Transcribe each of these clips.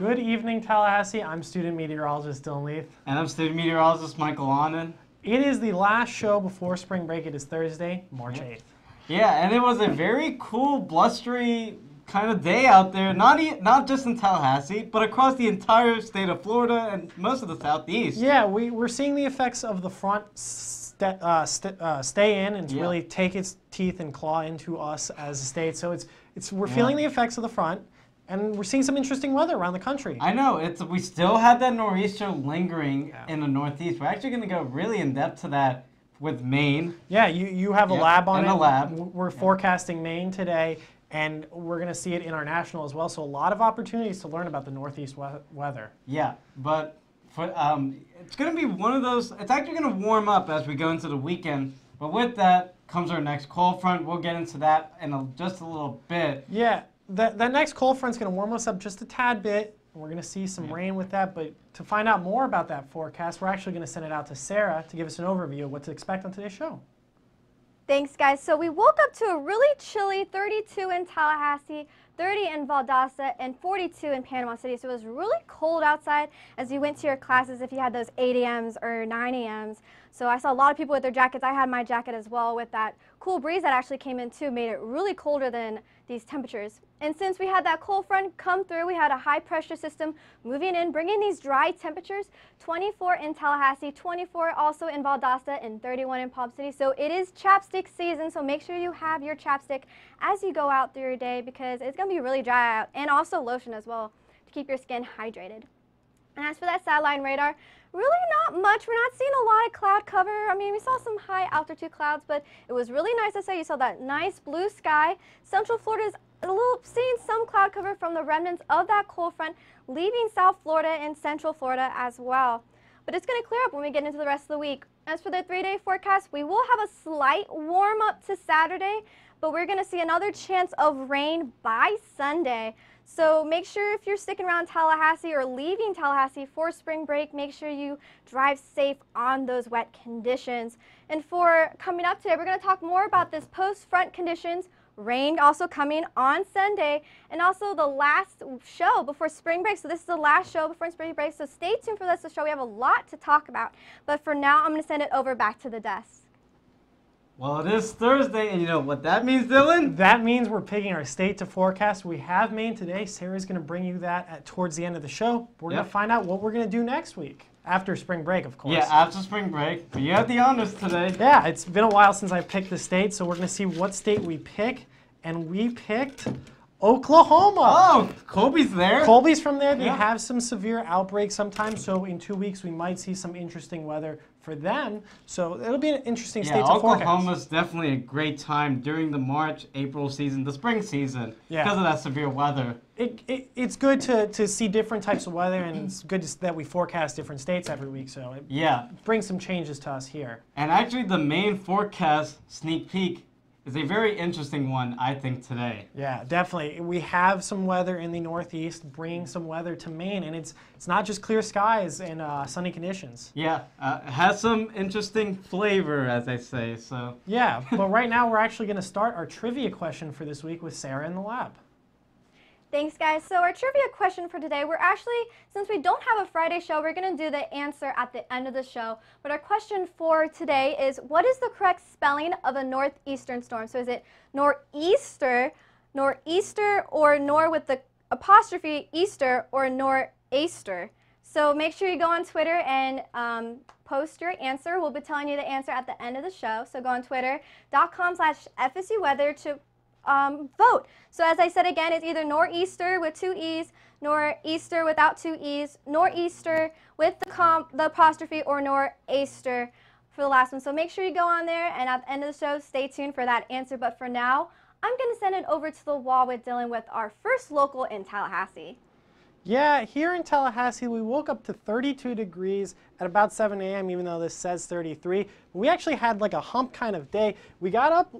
Good evening, Tallahassee. I'm student meteorologist Dylan Leith. And I'm student meteorologist Michael Onan. It is the last show before spring break. It is Thursday, March 8th. Yeah, and it was a very cool, blustery kind of day out there, not just in Tallahassee, but across the entire state of Florida and most of the southeast. Yeah, we're seeing the effects of the front stay in and really take its teeth and claw into us as a state. So we're feeling the effects of the front. And we're seeing some interesting weather around the country. I know. We still have that nor'easter lingering in the northeast. We're actually going to go really in depth to that with Maine. Yeah, you have a lab on it. A lab. We're forecasting Maine today, and we're going to see it in our national as well. So a lot of opportunities to learn about the northeast weather. Yeah, but it's going to be one of those. It's actually going to warm up as we go into the weekend. But with that comes our next cold front. We'll get into that in just a little bit. Yeah. That next cold front's going to warm us up just a tad bit. We're going to see some rain with that. But to find out more about that forecast, we're actually going to send it out to Sarah to give us an overview of what to expect on today's show. Thanks, guys. So we woke up to a really chilly 32 in Tallahassee, 30 in Valdosta, and 42 in Panama City. So it was really cold outside as you went to your classes if you had those 8 a.m.s or 9 a.m.s. So I saw a lot of people with their jackets. I had my jacket as well with that cool breeze that actually came in too, made it really colder than these temperatures. And since we had that cold front come through, we had a high pressure system moving in, bringing these dry temperatures, 24 in Tallahassee, 24 also in Valdosta, and 31 in Palm City. So it is chapstick season, so make sure you have your chapstick as you go out through your day because it's going to be really dry out, and also lotion as well to keep your skin hydrated. And as for that satellite radar, really not much. We're not seeing a lot of cloud cover. I mean, we saw some high altitude clouds, but it was really nice to say. You saw that nice blue sky. Central Florida is seeing some cloud cover from the remnants of that cold front, leaving South Florida and Central Florida as well. But it's going to clear up when we get into the rest of the week. As for the 3-day forecast, we will have a slight warm up to Saturday, but we're going to see another chance of rain by Sunday. So make sure if you're sticking around Tallahassee or leaving Tallahassee for spring break, make sure you drive safe on those wet conditions. And for coming up today, we're going to talk more about this post-front conditions, rain also coming on Sunday, and also the last show before spring break. So this is the last show before spring break, so stay tuned for this show. We have a lot to talk about. But for now, I'm going to send it over back to the desk. Well, it is Thursday, and you know what that means, Dylan? That means we're picking our state to forecast. We have Maine today. Sarah's going to bring you that towards the end of the show. We're going to find out what we're going to do next week. After spring break, of course. Yeah, after spring break. But you have the honors today. Yeah, it's been a while since I picked the state, so we're going to see what state we pick. And we picked Oklahoma. Oh, Colby's there. Colby's from there. They have some severe outbreaks sometimes, so in 2 weeks we might see some interesting weather for them. So it'll be an interesting state to forecast. Oklahoma's definitely a great time during the March, April season, the spring season, because of that severe weather. It's good to see different types of weather, and it's good that we forecast different states every week. So it brings some changes to us here. And actually the main forecast sneak peek is a very interesting one, I think, today. Yeah, definitely. We have some weather in the Northeast, bringing some weather to Maine, and it's not just clear skies and sunny conditions. Yeah, it has some interesting flavor, as they say. So. Yeah, but right now we're actually going to start our trivia question for this week with Sarah in the lab. Thanks, guys. So our trivia question for today, since we don't have a Friday show, we're going to do the answer at the end of the show. But our question for today is, what is the correct spelling of a northeastern storm? So is it nor'easter, nor'easter, or nor with the apostrophe easter, or nor'aster? So make sure you go on Twitter and post your answer. We'll be telling you the answer at the end of the show. So go on twitter.com/FSU weather to vote. So as I said again, it's either nor'easter with 2 E's, nor'easter without 2 E's, nor'easter with the apostrophe, or nor'aster for the last one. So make sure you go on there, and at the end of the show, stay tuned for that answer. But for now, I'm going to send it over to the wall with Dylan with our first local in Tallahassee. Yeah, here in Tallahassee, we woke up to 32 degrees at about 7 a.m., even though this says 33. We actually had like a hump kind of day. We got up,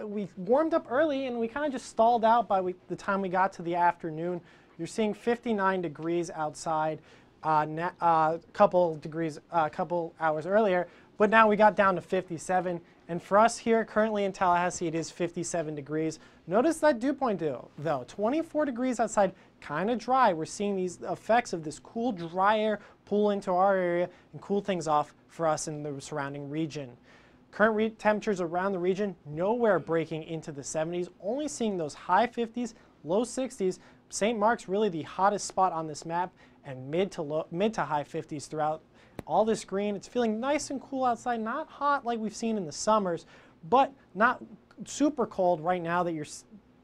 we warmed up early, and we kind of just stalled out by the time we got to the afternoon. You're seeing 59 degrees outside, couple hours earlier. but now we got down to 57. And for us here currently in Tallahassee, it is 57 degrees. Notice that dew point though, 24 degrees outside, kind of dry. We're seeing these effects of this cool, dry air pull into our area and cool things off for us in the surrounding region. Current temperatures around the region, nowhere breaking into the 70s, only seeing those high 50s, low 60s. St. Mark's really the hottest spot on this map, and mid to high 50s throughout all this green. It's feeling nice and cool outside, not hot like we've seen in the summers, but not super cold right now that you're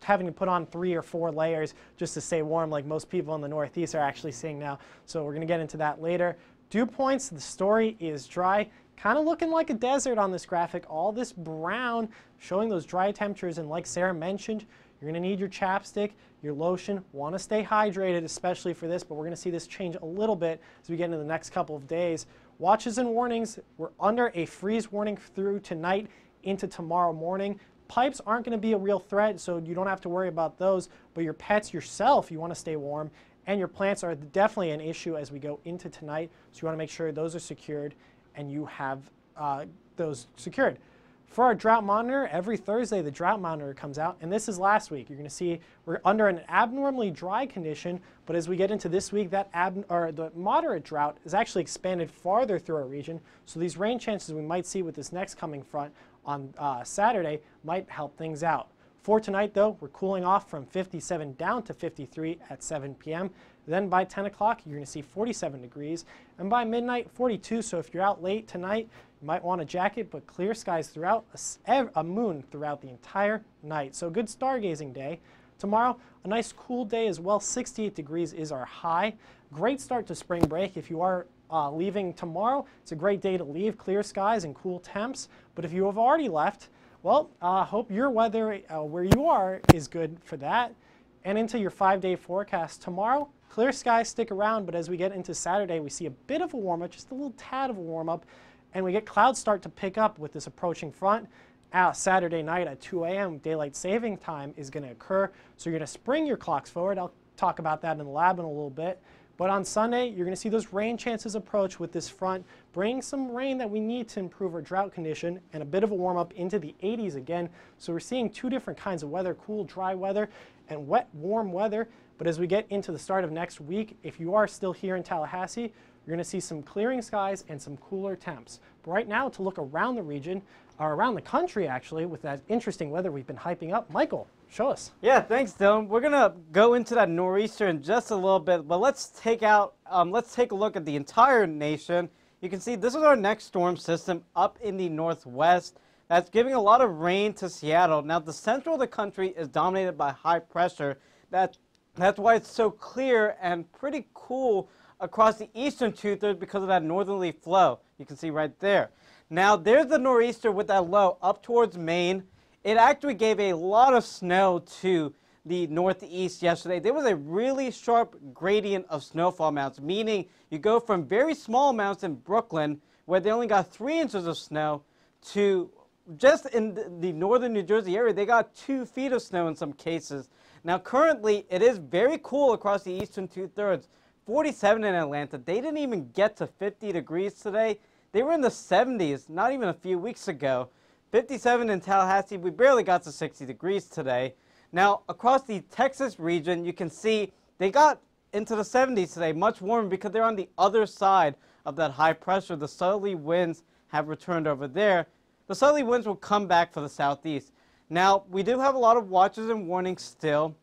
having to put on 3 or 4 layers just to stay warm like most people in the Northeast are actually seeing now. So we're going to get into that later. Dew points, the story is dry. Kind of looking like a desert on this graphic. All this brown showing those dry temperatures, and like Sarah mentioned, you're going to need your chapstick, your lotion, want to stay hydrated, especially for this, but we're going to see this change a little bit as we get into the next couple of days. Watches and warnings, we're under a freeze warning through tonight into tomorrow morning. Pipes aren't going to be a real threat, so you don't have to worry about those, but your pets, yourself, you want to stay warm, and your plants are definitely an issue as we go into tonight, so you want to make sure those are secured and you have those secured. For our drought monitor, every Thursday the drought monitor comes out, and this is last week. You're going to see we're under an abnormally dry condition, but as we get into this week, the moderate drought is actually expanded farther through our region. So these rain chances we might see with this next coming front on Saturday might help things out. For tonight, though, we're cooling off from 57 down to 53 at 7 p.m. Then by 10 o'clock, you're going to see 47 degrees, and by midnight, 42. So if you're out late tonight, you might want a jacket, but clear skies throughout, a moon throughout the entire night. So good stargazing day. Tomorrow, a nice cool day as well. 68 degrees is our high. Great start to spring break. If you are leaving tomorrow, it's a great day to leave. Clear skies and cool temps. But if you have already left, well, hope your weather where you are is good for that. And into your 5-day forecast tomorrow, clear skies stick around, but as we get into Saturday, we see a bit of a warm-up, just a little tad of a warm-up, and we get clouds start to pick up with this approaching front. Saturday night at 2 a.m., daylight saving time is going to occur, so you're going to spring your clocks forward. I'll talk about that in the lab in a little bit. But on Sunday, you're going to see those rain chances approach with this front, bringing some rain that we need to improve our drought condition, and a bit of a warm-up into the 80s again. So we're seeing 2 different kinds of weather, cool, dry weather, and wet, warm weather. But as we get into the start of next week, if you are still here in Tallahassee, you're going to see some clearing skies and some cooler temps. But right now, to look around the region, or around the country actually, with that interesting weather we've been hyping up, Michael, show us. Yeah, thanks, Dylan. We're gonna go into that nor'easter in just a little bit, but let's take a look at the entire nation. You can see this is our next storm system up in the northwest. That's giving a lot of rain to Seattle. Now, the central of the country is dominated by high pressure. That's why it's so clear and pretty cool across the eastern two-thirds because of that northerly flow. You can see right there. Now, there's the nor'easter with that low up towards Maine. It actually gave a lot of snow to the northeast yesterday. There was a really sharp gradient of snowfall amounts, meaning you go from very small amounts in Brooklyn, where they only got 3 inches of snow, to just in the northern New Jersey area, they got 2 feet of snow in some cases. Now, currently, it is very cool across the eastern two-thirds. 47 in Atlanta. They didn't even get to 50 degrees today. They were in the 70s not even a few weeks ago. 57 in Tallahassee. We barely got to 60 degrees today. Now, across the Texas region, you can see they got into the 70s today, much warmer because they're on the other side of that high pressure. The southerly winds have returned over there. The southerly winds will come back for the southeast. Now, we do have a lot of watches and warnings still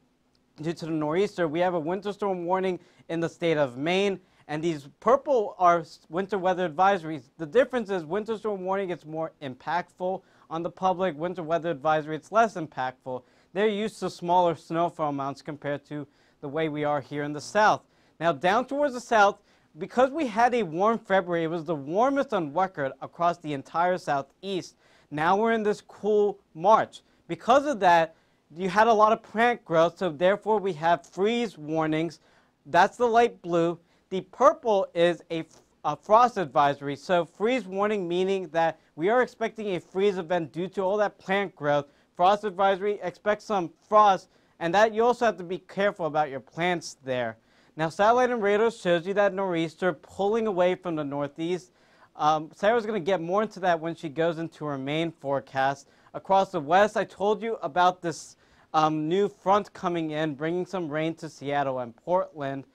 due to the nor'easter. We have a winter storm warning in the state of Maine, and these purple are winter weather advisories. The difference is winter storm warning is more impactful on the public. Winter weather advisory, it's less impactful. They're used to smaller snowfall amounts compared to the way we are here in the south. Now, down towards the south, because we had a warm February, it was the warmest on record across the entire southeast. Now we're in this cool March. Because of that, you had a lot of plant growth, so therefore we have freeze warnings. That's the light blue. The purple is a frost advisory. So freeze warning meaning that we are expecting a freeze event due to all that plant growth. Frost advisory, expect some frost, and that you also have to be careful about your plants there. Now, satellite and radar shows you that nor'easter pulling away from the northeast. Sarah's going to get more into that when she goes into her main forecast. Across the west, I told you about this new front coming in, bringing some rain to Seattle and Portland.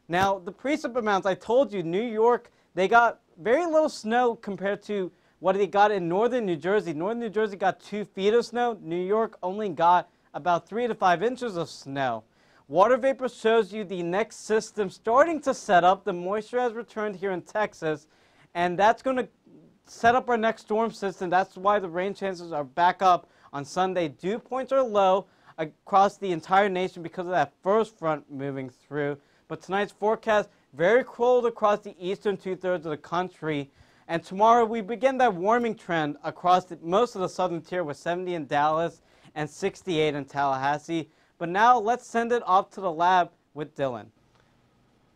Now, the precip amounts, I told you, New York, they got very little snow compared to what they got in northern New Jersey. Northern New Jersey got 2 feet of snow. New York only got about 3 to 5 inches of snow. Water vapor shows you the next system starting to set up. The moisture has returned here in Texas, and that's going to set up our next storm system. That's why the rain chances are back up on Sunday. Dew points are low across the entire nation because of that first front moving through. But tonight's forecast, very cold across the eastern 2/3 of the country. And tomorrow we begin that warming trend across most of the southern tier with 70 in Dallas and 68 in Tallahassee. But now let's send it off to the lab with Dylan.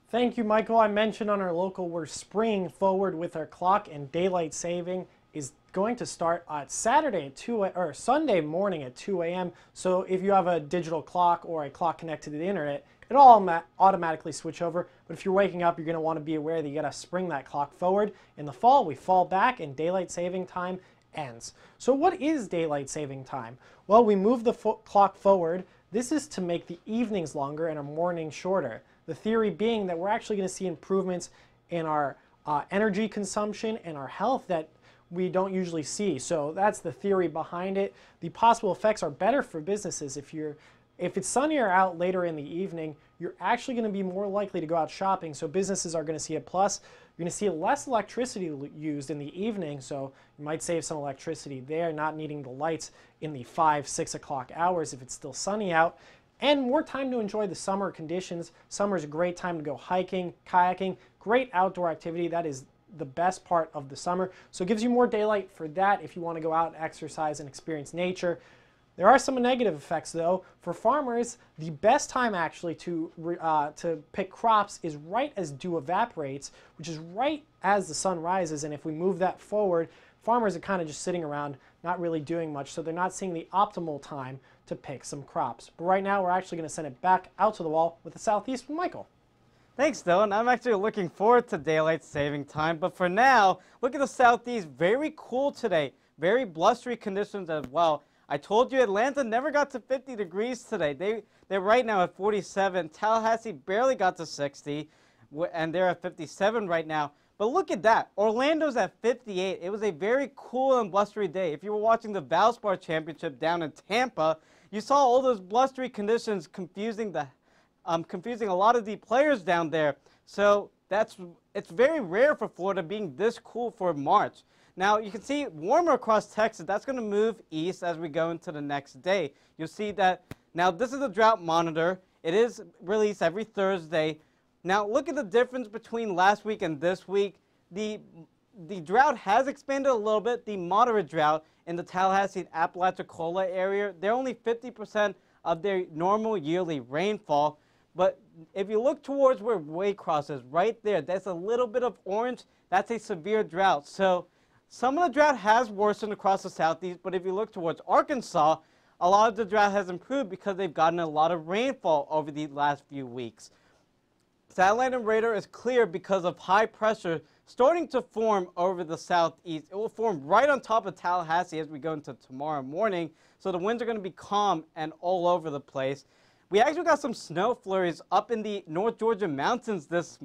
Thank you, Michael. I mentioned on our local we're springing forward with our clock, and daylight saving is going to start at Saturday at Sunday morning at 2 a.m. So if you have a digital clock or a clock connected to the internet, it'll automatically switch over. But if you're waking up, you're going to want to be aware that you got to spring that clock forward. In the fall, we fall back and daylight saving time ends. So what is daylight saving time? Well, we move the clock forward. This is to make the evenings longer and our mornings shorter. The theory being that we're actually going to see improvements in our energy consumption and our health that we don't usually see. So that's the theory behind it. The possible effects are better for businesses. If it's sunnier out later in the evening, you're actually going to be more likely to go out shopping. So businesses are going to see a plus. You're going to see less electricity used in the evening. So you might save some electricity there, not needing the lights in the 5, 6 o'clock hours if it's still sunny out. And more time to enjoy the summer conditions. Summer is a great time to go hiking, kayaking, great outdoor activity. That is the best part of the summer. So it gives you more daylight for that if you want to go out, exercise, and experience nature. There are some negative effects though. For farmers, the best time actually to pick crops is right as dew evaporates, which is right as the sun rises. And if we move that forward, farmers are kind of just sitting around, not really doing much. So they're not seeing the optimal time to pick some crops. But right now, we're actually going to send it back out to the wall with the southeast with Michael. Thanks, Dylan. I'm actually looking forward to daylight saving time. But for now, look at the southeast. Very cool today. Very blustery conditions as well. I told you Atlanta never got to 50 degrees today. They're right now at 47. Tallahassee barely got to 60, and they're at 57 right now. But look at that. Orlando's at 58. It was a very cool and blustery day. If you were watching the Valspar Championship down in Tampa, you saw all those blustery conditions confusing a lot of the players down there. So it's very rare for Florida being this cool for March. Now, you can see warmer across Texas. That's going to move east as we go into the next day. You'll see that now this is a drought monitor. It is released every Thursday. Now, look at the difference between last week and this week. The drought has expanded a little bit. The moderate drought in the Tallahassee and Apalachicola area, they're only 50% of their normal yearly rainfall. But if you look towards where Waycross is, right there, that's a little bit of orange. That's a severe drought. So some of the drought has worsened across the southeast, but if you look towards Arkansas, a lot of the drought has improved because they've gotten a lot of rainfall over the last few weeks. Satellite and radar is clear because of high pressure starting to form over the southeast. It will form right on top of Tallahassee as we go into tomorrow morning, so the winds are going to be calm and all over the place. We actually got some snow flurries up in the North Georgia mountains this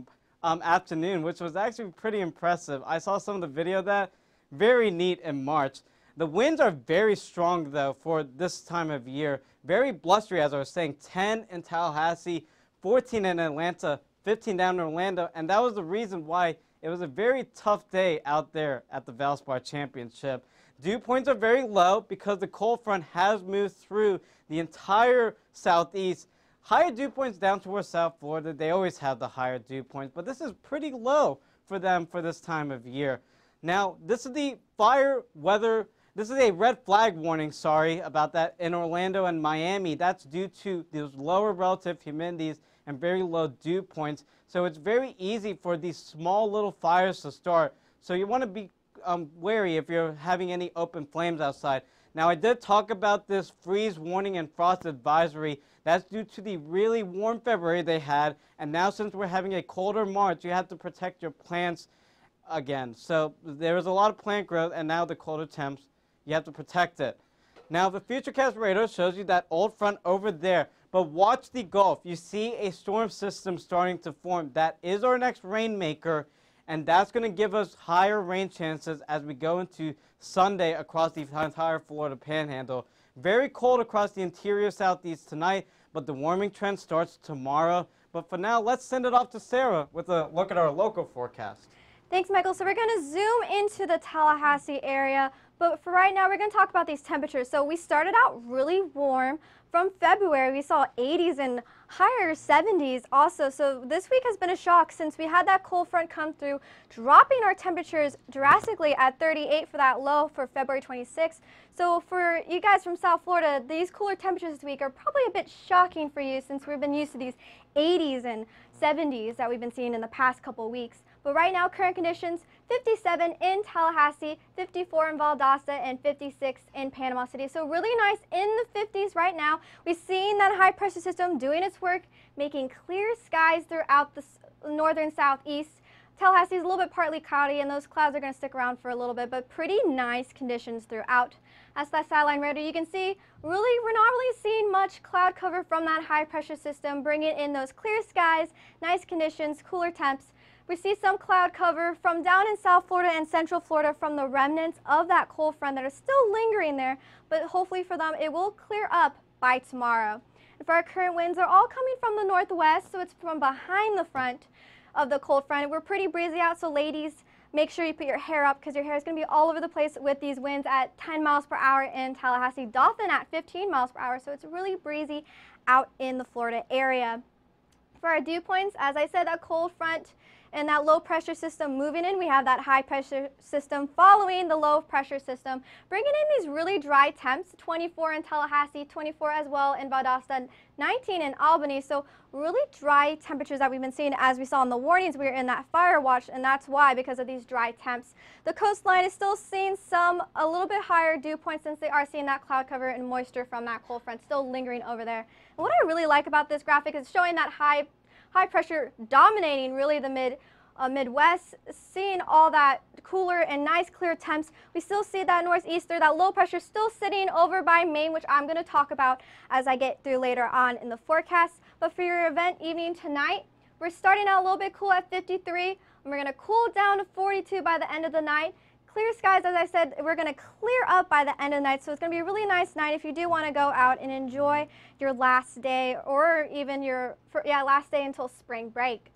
afternoon, which was actually pretty impressive. I saw some of the video of that. Very neat in March. The winds are very strong, though, for this time of year. Very blustery, as I was saying. 10 in Tallahassee, 14 in Atlanta, 15 down in Orlando. And that was the reason why it was a very tough day out there at the Valspar Championship. Dew points are very low because the cold front has moved through the entire southeast. Higher dew points down towards South Florida. They always have the higher dew points, but this is pretty low for them for this time of year. Now, this is the fire weather. This is a red flag warning, sorry about that, in Orlando and Miami. That's due to those lower relative humidities and very low dew points. So it's very easy for these small little fires to start. So you want to be wary if you're having any open flames outside. Now, I did talk about this freeze warning and frost advisory. That's due to the really warm February they had. And now since we're having a colder March, you have to protect your plants again. So there was a lot of plant growth, and now the colder temps, you have to protect it. Now the Futurecast radar shows you that old front over there, but watch the Gulf. You see a storm system starting to form. That is our next rainmaker, and that's going to give us higher rain chances as we go into Sunday across the entire Florida Panhandle. Very cold across the interior southeast tonight, but the warming trend starts tomorrow. But for now, let's send it off to Sarah with a look at our local forecast. Thanks, Michael. So we're going to zoom into the Tallahassee area, but for right now, we're going to talk about these temperatures. So we started out really warm. From February, we saw 80s and higher 70s also. So this week has been a shock since we had that cold front come through, dropping our temperatures drastically at 38 for that low for February 26th. So for you guys from South Florida, these cooler temperatures this week are probably a bit shocking for you since we've been used to these 80s and 70s that we've been seeing in the past couple of weeks. But right now, current conditions, 57 in Tallahassee, 54 in Valdosta, and 56 in Panama City. So really nice in the 50s right now. We've seen that high pressure system doing its work, making clear skies throughout the northern southeast. Tallahassee is a little bit partly cloudy, and those clouds are going to stick around for a little bit, but pretty nice conditions throughout. As that satellite radar, you can see, we're not really seeing much cloud cover from that high pressure system, bringing in those clear skies, nice conditions, cooler temps. We see some cloud cover from down in South Florida and Central Florida from the remnants of that cold front that are still lingering there, but hopefully for them it will clear up by tomorrow. And for our current winds, they're all coming from the northwest, so it's from behind the front of the cold front. We're pretty breezy out, so ladies, make sure you put your hair up because your hair is going to be all over the place with these winds at 10 miles per hour in Tallahassee, Dothan at 15 miles per hour, so it's really breezy out in the Florida area. For our dew points, as I said, that cold front and that low pressure system moving in, we have that high pressure system following the low pressure system, bringing in these really dry temps, 24 in Tallahassee, 24 as well in Valdosta, 19 in Albany. So really dry temperatures that we've been seeing as we saw in the warnings. We were in that fire watch, and that's why, because of these dry temps. The coastline is still seeing a little bit higher dew points since they are seeing that cloud cover and moisture from that cold front still lingering over there. And what I really like about this graphic is showing that high pressure dominating really the Midwest, seeing all that cooler and nice clear temps. We still see that northeaster, that low pressure still sitting over by Maine, which I'm going to talk about as I get through later on in the forecast. But for your event evening tonight, we're starting out a little bit cool at 53, and we're going to cool down to 42 by the end of the night. Clear skies, as I said, we're going to clear up by the end of the night, so it's going to be a really nice night if you do want to go out and enjoy your last day, or even your last day until spring break.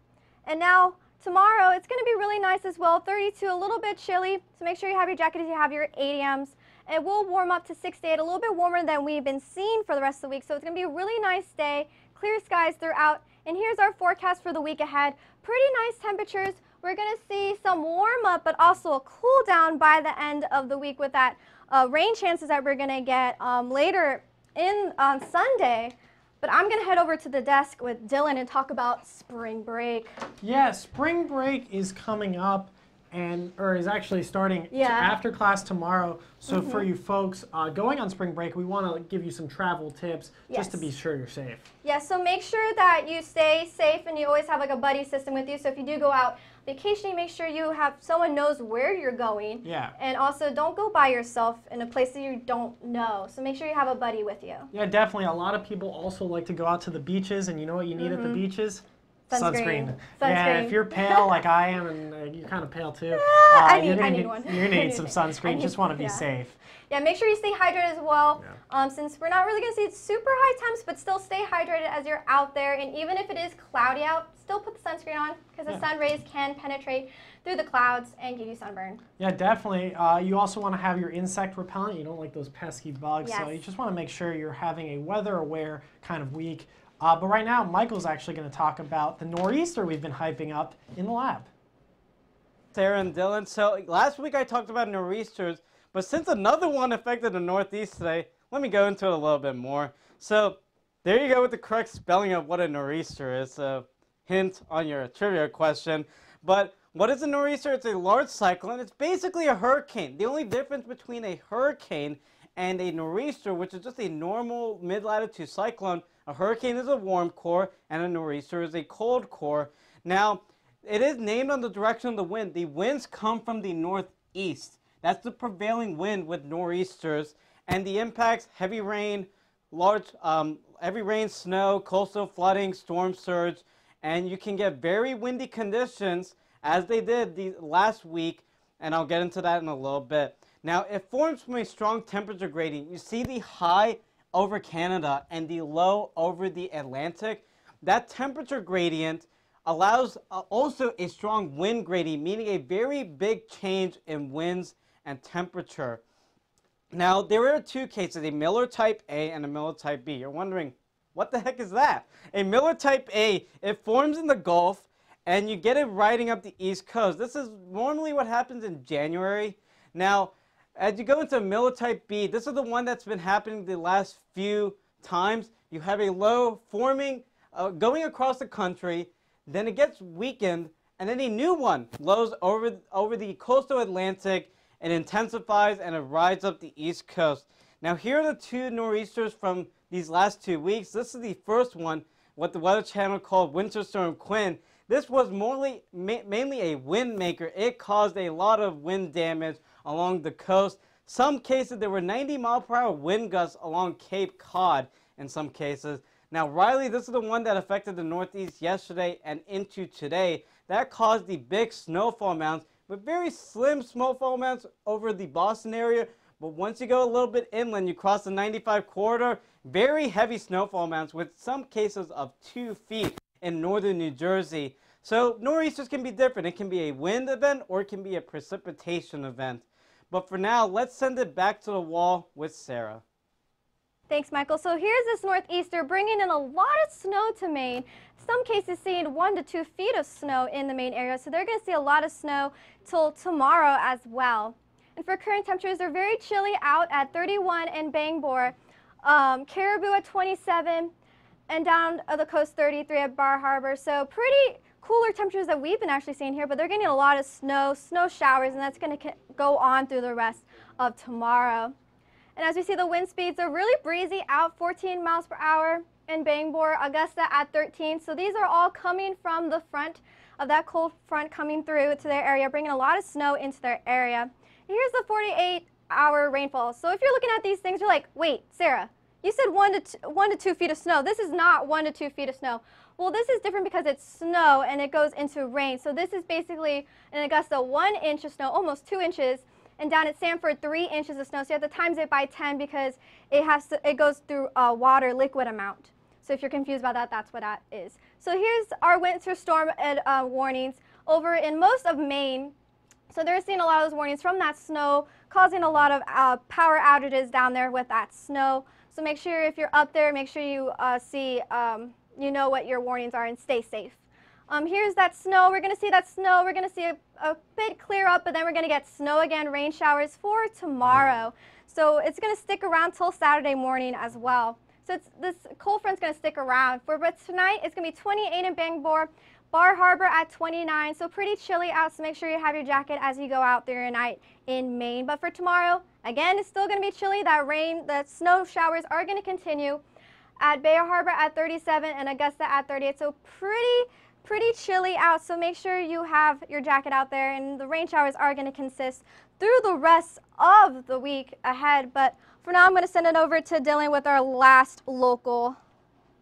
And now, tomorrow, it's going to be really nice as well, 32, a little bit chilly, so make sure you have your jacket if you have your 80Ms. It will warm up to 68, a little bit warmer than we've been seeing for the rest of the week, so it's going to be a really nice day, clear skies throughout. And here's our forecast for the week ahead. Pretty nice temperatures. We're going to see some warm up, but also a cool down by the end of the week with that rain chances that we're going to get later on Sunday. But I'm going to head over to the desk with Dylan and talk about spring break. Yeah, spring break is coming up, or is actually starting after class tomorrow. So for you folks going on spring break, we want to give you some travel tips just to be sure you're safe. Yeah, so make sure that you stay safe and you always have like a buddy system with you. So if you do go out vacationing, make sure you have someone knows where you're going. Yeah. And also don't go by yourself in a place that you don't know. So make sure you have a buddy with you. Yeah, definitely. A lot of people also like to go out to the beaches, and you know what you need at the beaches? Sunscreen. Yeah, if you're pale like I am, and you're kind of pale too, I need one. You're gonna need some sunscreen. Just want to be safe. Yeah, make sure you stay hydrated as well. Since we're not really gonna see super high temps, but still stay hydrated as you're out there. And even if it is cloudy out, still put the sunscreen on because the sun rays can penetrate through the clouds and give you sunburn. Yeah, definitely. You also want to have your insect repellent. You don't like those pesky bugs, so you just want to make sure you're having a weather-aware kind of week. But right now, Michael's actually going to talk about the nor'easter we've been hyping up in the lab. Sarah and Dylan, so last week I talked about nor'easters, but since another one affected the Northeast today, let me go into it a little bit more. So there you go with the correct spelling of what a nor'easter is. So hint on your trivia question. But what is a nor'easter? It's a large cyclone. It's basically a hurricane. The only difference between a hurricane and a nor'easter, which is just a normal mid-latitude cyclone, a hurricane is a warm core and a nor'easter is a cold core. Now, it is named on the direction of the wind. The winds come from the northeast. That's the prevailing wind with nor'easters, and the impacts heavy rain, heavy rain, snow, coastal flooding, storm surge, and you can get very windy conditions as they did the last week, and I'll get into that in a little bit. Now, it forms from a strong temperature gradient. You see the high over Canada and the low over the Atlantic. That temperature gradient allows also a strong wind gradient, meaning a very big change in winds and temperature. Now, there are two cases, a Miller type A and a Miller type B. You're wondering, what the heck is that? A Miller type A, it forms in the Gulf, and you get it riding up the East Coast. This is normally what happens in January. Now, as you go into Miller type B, this is the one that's been happening the last few times. You have a low forming, going across the country, then it gets weakened, and then a new one blows over the coastal Atlantic. It intensifies and it rides up the East Coast. Now, here are the two nor'easters from these last 2 weeks. This is the first one, what the Weather Channel called Winter Storm Quinn. This was mainly a wind maker. It caused a lot of wind damage along the coast. Some cases, there were 90-mile-per-hour wind gusts along Cape Cod in some cases. Now, Riley, this is the one that affected the Northeast yesterday and into today. That caused the big snowfall amounts, with very slim snowfall amounts over the Boston area. But once you go a little bit inland, you cross the 95 corridor, very heavy snowfall amounts with some cases of 2 feet in northern New Jersey. So nor'easters can be different. It can be a wind event or it can be a precipitation event. But for now, let's send it back to the wall with Sarah. Thanks, Michael. So here's this northeaster bringing in a lot of snow to Maine. Some cases seeing 1 to 2 feet of snow in the Maine area. So they're going to see a lot of snow till tomorrow as well. And for current temperatures, they're very chilly out at 31 in Bangor, Caribou at 27, and down the coast 33 at Bar Harbor. So pretty cooler temperatures that we've been actually seeing here, but they're getting a lot of snow showers, and that's going to go on through the rest of tomorrow. And as we see, the wind speeds are really breezy out, 14 miles per hour in Bangor, Augusta at 13. So these are all coming from the front of that cold front coming through to their area, bringing a lot of snow into their area. Here's the 48-hour rainfall. So if you're looking at these things, you're like, wait, Sarah, you said 1 to 2 feet of snow. This is not 1 to 2 feet of snow. Well, this is different because it's snow and it goes into rain. So this is basically in Augusta 1 inch of snow, almost 2 inches, and down at Sanford 3 inches of snow. So you have to times it by 10 because it goes through water liquid amount. So if you're confused about that, that's what that is. So here's our winter storm warnings over in most of Maine. So they're seeing a lot of those warnings from that snow, causing a lot of power outages down there with that snow. So make sure if you're up there, make sure you you know what your warnings are and stay safe. Here's that snow. We're going to see that snow. We're going to see a bit clear up, but then we're going to get snow again, rain showers for tomorrow. So it's going to stick around till Saturday morning as well. So this cold front's going to stick around. But tonight, it's going to be 28 in Bangor, Bar Harbor at 29. So pretty chilly out, so make sure you have your jacket as you go out through your night in Maine. But for tomorrow, again, it's still going to be chilly. That rain, the snow showers are going to continue at Bay Harbor at 37 and Augusta at 38. So pretty chilly out, so make sure you have your jacket out there, and the rain showers are going to consist through the rest of the week ahead. But for now, I'm going to send it over to Dylan with our last local.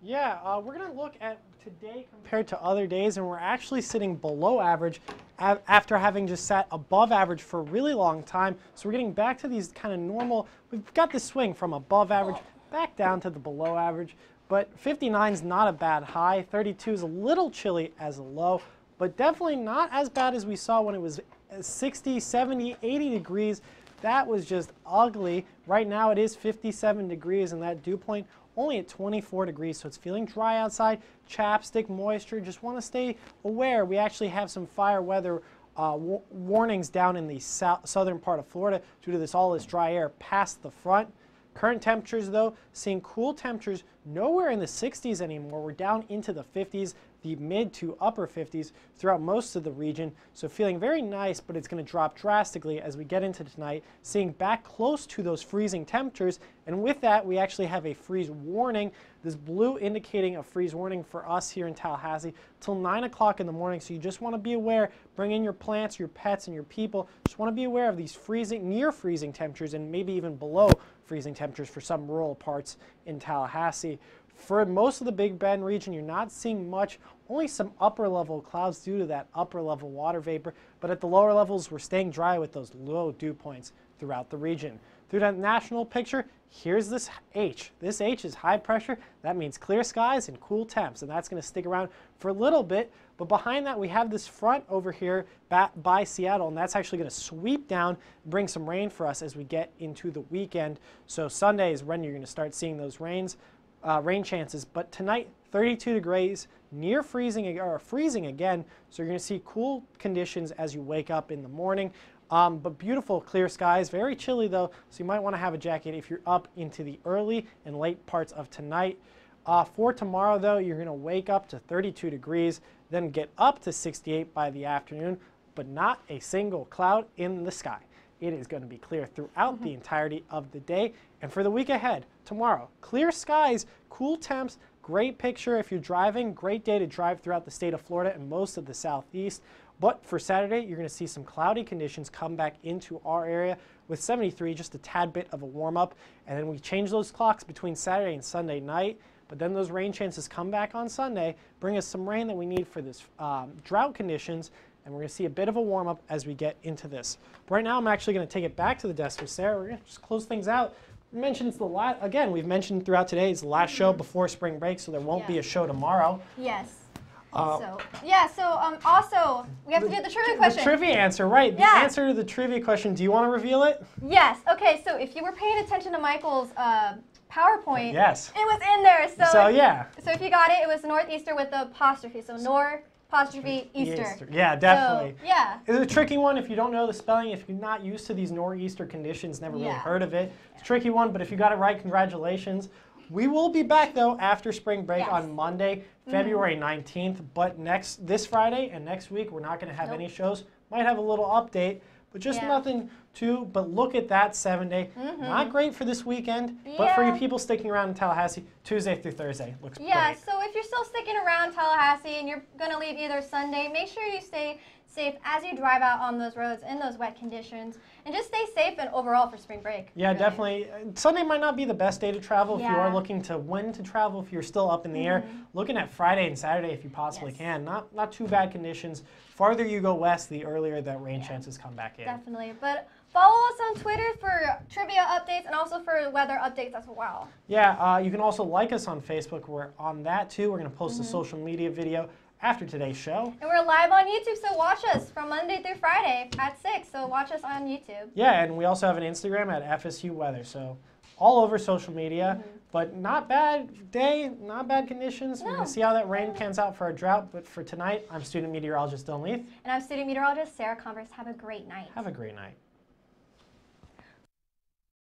Yeah, we're going to look at today compared to other days, and we're actually sitting below average after having just sat above average for a really long time. So we're getting back to these kind of normal, we've got this swing from above average back down to the below average. But 59 is not a bad high. 32 is a little chilly as a low, but definitely not as bad as we saw when it was 60, 70, 80 degrees. That was just ugly. Right now it is 57 degrees, and that dew point only at 24 degrees, so it's feeling dry outside. Chapstick, moisture, just want to stay aware. We actually have some fire weather warnings down in the southern part of Florida due to all this dry air past the front. Current temperatures, though, seeing cool temperatures nowhere in the 60s anymore. We're down into the 50s. the mid to upper 50s throughout most of the region. So feeling very nice, but it's going to drop drastically as we get into tonight, seeing back close to those freezing temperatures. And with that, we actually have a freeze warning. This blue indicating a freeze warning for us here in Tallahassee till 9 o'clock in the morning. So you just want to be aware, bring in your plants, your pets, and your people. Just want to be aware of these freezing, near freezing temperatures and maybe even below freezing temperatures for some rural parts in Tallahassee. For most of the Big Bend region, you're not seeing much, only some upper level clouds due to that upper level water vapor, but at the lower levels, we're staying dry with those low dew points throughout the region. Through that national picture, here's this H. This H is high pressure. That means clear skies and cool temps, and that's going to stick around for a little bit. But behind that, we have this front over here by Seattle, and that's actually going to sweep down, bring some rain for us as we get into the weekend. So Sunday is when you're going to start seeing those rain chances. But tonight, 32 degrees, near freezing or freezing again. So you're going to see cool conditions as you wake up in the morning. But beautiful clear skies, very chilly though, so you might want to have a jacket if you're up into the early and late parts of tonight. For tomorrow though, you're going to wake up to 32 degrees, then get up to 68 by the afternoon, but not a single cloud in the sky. It is going to be clear throughout the entirety of the day. And for the week ahead, tomorrow, clear skies, cool temps, great picture if you're driving, great day to drive throughout the state of Florida and most of the southeast. But for Saturday, you're going to see some cloudy conditions come back into our area with 73, just a tad bit of a warm up. And then we change those clocks between Saturday and Sunday night. But then those rain chances come back on Sunday, bring us some rain that we need for this drought conditions. And we're going to see a bit of a warm up as we get into this. But right now, I'm actually going to take it back to the desk with Sarah. We're going to just close things out. We mentioned it's the last, again, we've mentioned throughout today, it's the last show before spring break, so there won't be a show tomorrow. Yes. Also, we have to do the trivia question. The trivia answer, right. The answer to the trivia question, do you want to reveal it? Yes. Okay, so if you were paying attention to Michael's PowerPoint, yes, it was in there. So yeah. So if you got it, it was northeaster with the apostrophe. So nor apostrophe Easter. Yeah, definitely. So, yeah. It's a tricky one if you don't know the spelling, if you're not used to these nor'easter conditions, never really heard of it. It's a tricky one, but if you got it right, congratulations. We will be back though after spring break on Monday, February 19th, but this Friday and next week we're not going to have any shows. Might have a little update, but just nothing too, but look at that 7-day. Not great for this weekend, but for you people sticking around in Tallahassee, Tuesday through Thursday looks great. Yeah, so if you're still sticking around Tallahassee and you're going to leave either Sunday, make sure you stay safe as you drive out on those roads in those wet conditions, and just stay safe and overall for spring break. Yeah, really. Definitely. Sunday might not be the best day to travel if you are looking to when to travel, if you're still up in the air. Looking at Friday and Saturday if you possibly can. Not too bad conditions. Farther you go west, the earlier that rain chances come back in. Definitely. But follow us on Twitter for trivia updates and also for weather updates as well. Yeah, you can also like us on Facebook. We're on that too. We're going to post a social media video after today's show. And we're live on YouTube, so watch us from Monday through Friday at 6. So watch us on YouTube. Yeah, and we also have an Instagram at FSU Weather. So all over social media, but not bad day, not bad conditions. We're going to see how that rain pans out for our drought. But for tonight, I'm student meteorologist Dylan Leith. And I'm student meteorologist Sarah Converse. Have a great night. Have a great night.